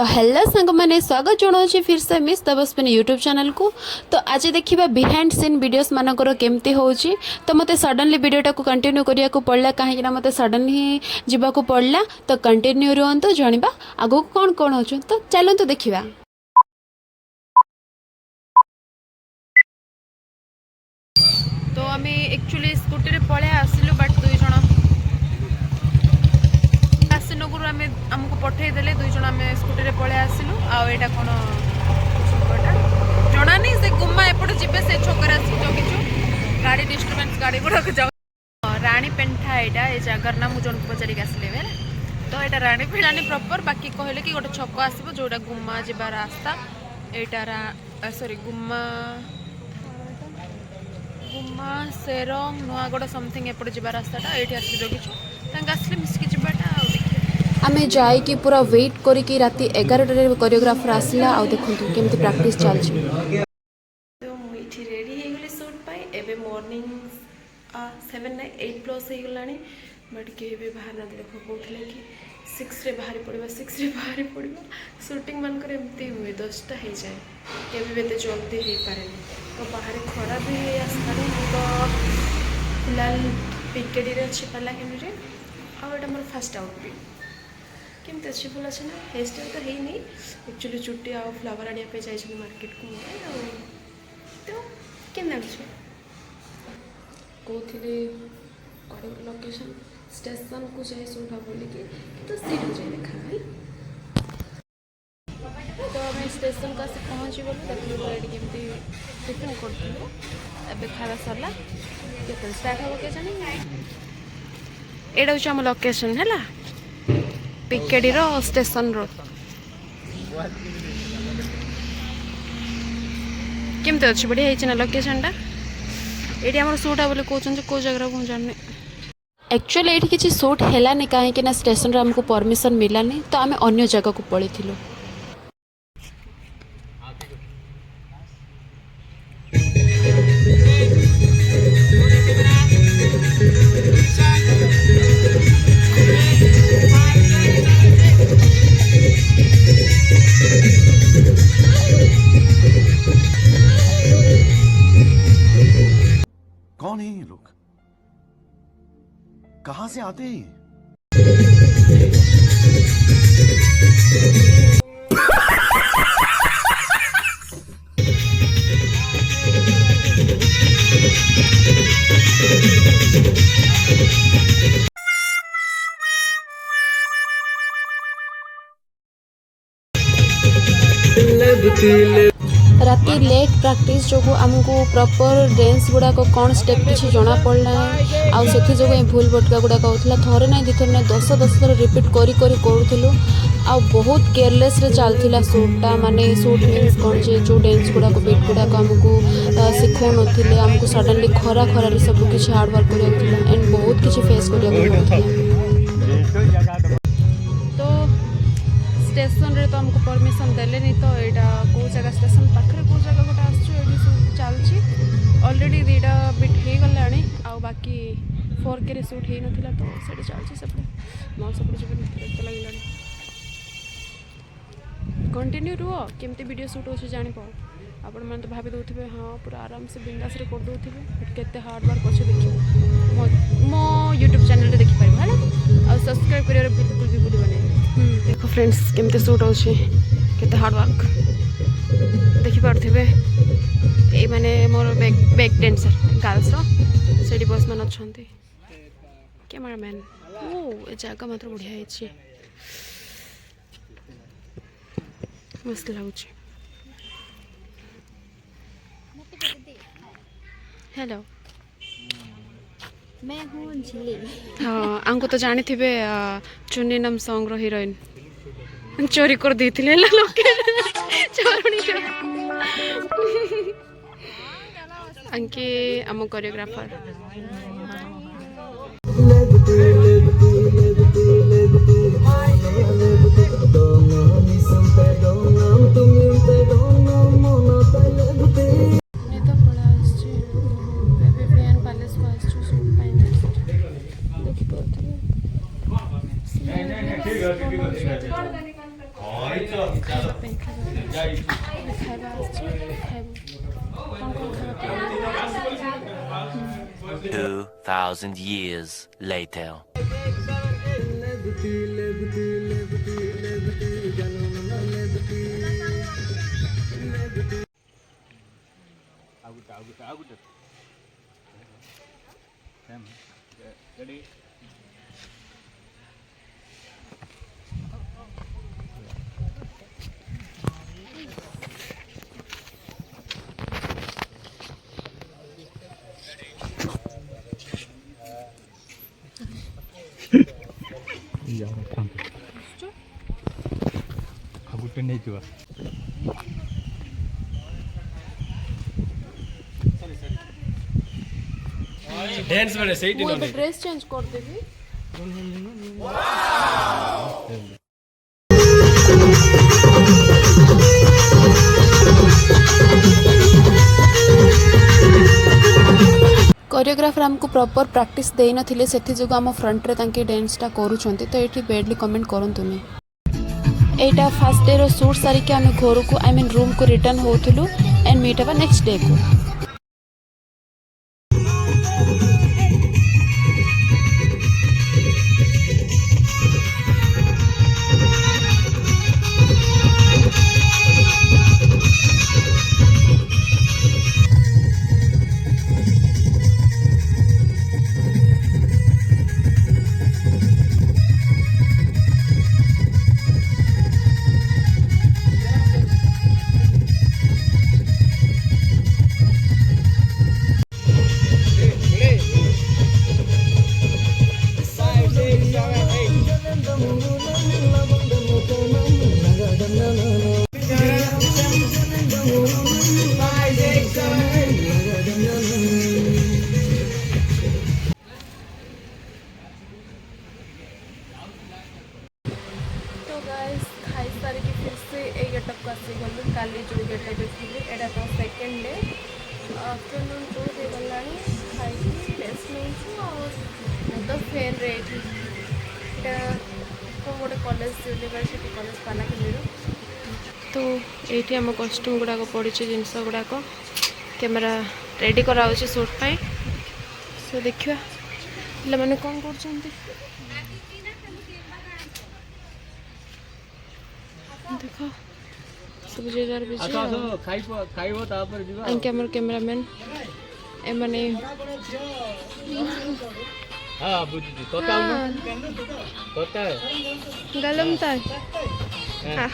तो हेलो सांग मैंने स्वागत जनाऊँ फिर से मिस तबस्विनी यूट्यूब चैनल को। तो आज देखा बिहाइंड सीन वीडियोस मानकर केमती होची। तो मते सडनली वीडियोटा को कंटिन्यू करिया को पड़ला कहीं मते सडन ही जीवा को पड़ला। तो कंटिन्यू रुहतु जानिबा आगो कौन कौन हो। तो चलतु देखा। तो आम एक्चुअली स्कूटी पळे आसिलु बट दुई जण आसिनगुरु आम आमको पठेदेले दुई जण आम स्कूटी पळे आसिलु। आटा कौन जना नहीं से गुम्मा एपटे जीवे से छोकर जगिचु गाड़ी डिस्टर्बेंस गाड़ी गुड़ाक जाऊ राणी पेंठा यहाँ ये जगार ना मुझे पचारिक आसले तो यहाँ राणी पेंठानी प्रॉपर बाकी कहले कि गोटे छक आसो जोटा गुम्मा जा रास्ता यहाँ सॉरी गुम्मा गुम्मा सेरंग नुआगड़ समथिंग एपटे जा रास्ताटा ये आस जगिचु आसले मिसिकी जाटा आम जाइकी पूरा वेट करके राति 11 कोरियोग्राफर आसला आ देखु केमती प्रैक्टिस चलछि। तो मुझे रेडी हो गली शूट पाई एबे मॉर्निंग 7-8+ हो गलानी बट के बाहर ना देख कहते कि 6 रे बाहरी पड़ा 6 रे बाहरी पड़ा शूटिंग मानकर एमती हुए 10टा हो जाए केबे एते जल्दी हो पारे तो बाहर खरा भी आसतानी तो फिलहाल पिकेडी रे अच्छी पालाकेनी रे आटा मोर फास्ट आउटफिट केमती अच्छी भल अच्छे ना हेयर स्टाइल तो है नहीं एक्चुअली चुट्टी आ फ्लावर आने जाइए मार्केट को तो केम लगे कहते लोकेशन स्टेशन को जाए शूट हम बोलिकी तो सीट जाए देखा भाई। तो आम स्टेशन को आसी पहुँची गलु देखिए ये केमती टिफिन करूँ ए खावा सरला के स्टार्ट हम के जानी यहाँ हूँ आम लोकेशन है पिकेडी रो स्टेशन रोड केमती अच्छे बढ़िया है लोकेशन टा ये आम शूट बोले कहते कौ जगह मुझे जानी एक्चुअली ये किसी शूट है कहीं स्टेशन आमको परमिशन मिलानी तो आम अन्य जगह को पड़ी थी। कौन है ये लोग कहां से आते हैं राति लेट प्रैक्टिस जो आमको प्रॉपर डांस गुड़ाक कौन स्टेप किसी जना पड़ना आउ से जो भूल भटका गुड़ाक होता थोड़े ना दी थर ना 10 थर रिपीट करी करूँ आ बहुत केयरलेस रे चलता शूटा माने शूट मीन्स कौन जे जो डांस गुड़ाक बीट गुड़ाक आमको शिखौ नी आमको सडनली खरा खरारे सब किसी हार्डवर्क करा एंड बहुत किसी फेस करा स्टेशन रे तो हमको परमिशन देले नहीं तो यहाँ कौ जगह स्टेशन पाखे कौ जगह गोटे आसू चलती अलरेडी 2टा बिट हो गला बाकी 4K रे शूट हो ना तो से चलती सेपटे मैं सब तो लगे कंटिन्यू रुह केमती वीडियो शूट हो जानी आपण मैंने तो भाभी दे हाँ पूरा आराम से बिंदास रे कर दे बट केते हार्डवर्क अच्छे देखिए मो यूट्यूब चैनल देखिपार है और सब्सक्राइब कर बिल्कुल भी भूलि देखो फ्रेंड्स केमती शूट होते हार्डवर्क देखिपे ये मैंने मोर बैक डांसर गर्ल्स रो बॉस मान अच्छा कैमरामैन ओ जगह मात्र बढ़िया है मस्त लगुच। हेलो मैं हूँ झिली। हाँ आमको तो जानी थे चुन्नी नाम सॉन्ग रो हीरोइन चोरी कर दी थी लोग अंके आम कोरियोग्राफर ଖାଇବା ପାଇଁ ଖାଇବା ଆସିଛି ଖାଇବୁ କ'ଣ ଖାଇବା 2,000 years later. ଗୋଟେ ନେଇଯିବା ଡ୍ୟାନ୍ସ ମାନେ ସେଇଠି ମୁଁ ଏବେ ଡ୍ରେସ୍ ଚେଞ୍ଜ କରିଦେବି कोरियोग्राफर आमको प्रॉपर प्रैक्टिस देई नथिले सेथि जोग आम फ्रंट रे तांके डांसटा करूछंती तो एठी बेडली कमेंट करंतुनी एटा फर्स्ट डे रो शूट सारी के आमे घर को आई मीन रूम को रिटर्न होथुलु and meet up next day को काली जो गेटा देखिए एटा तो सेकंड डे आफ्टरनून टू दे गलानी खाई रेस्ट नहीं और तो फेन रेट एटा को गोटे कॉलेज यूनिवर्सिटी कॉलेज पाना के तो ये आम कस्ट्यूम गुड़ाक पड़ी जिनस गुड़ाक कैमेरा रेडी कराऊँ शूट पाई सो देखा पे कौन कर देख सब जेजार बिजी आंके हमर कैमरामैन ए माने हां बुझी तोता तोता गलम ता हां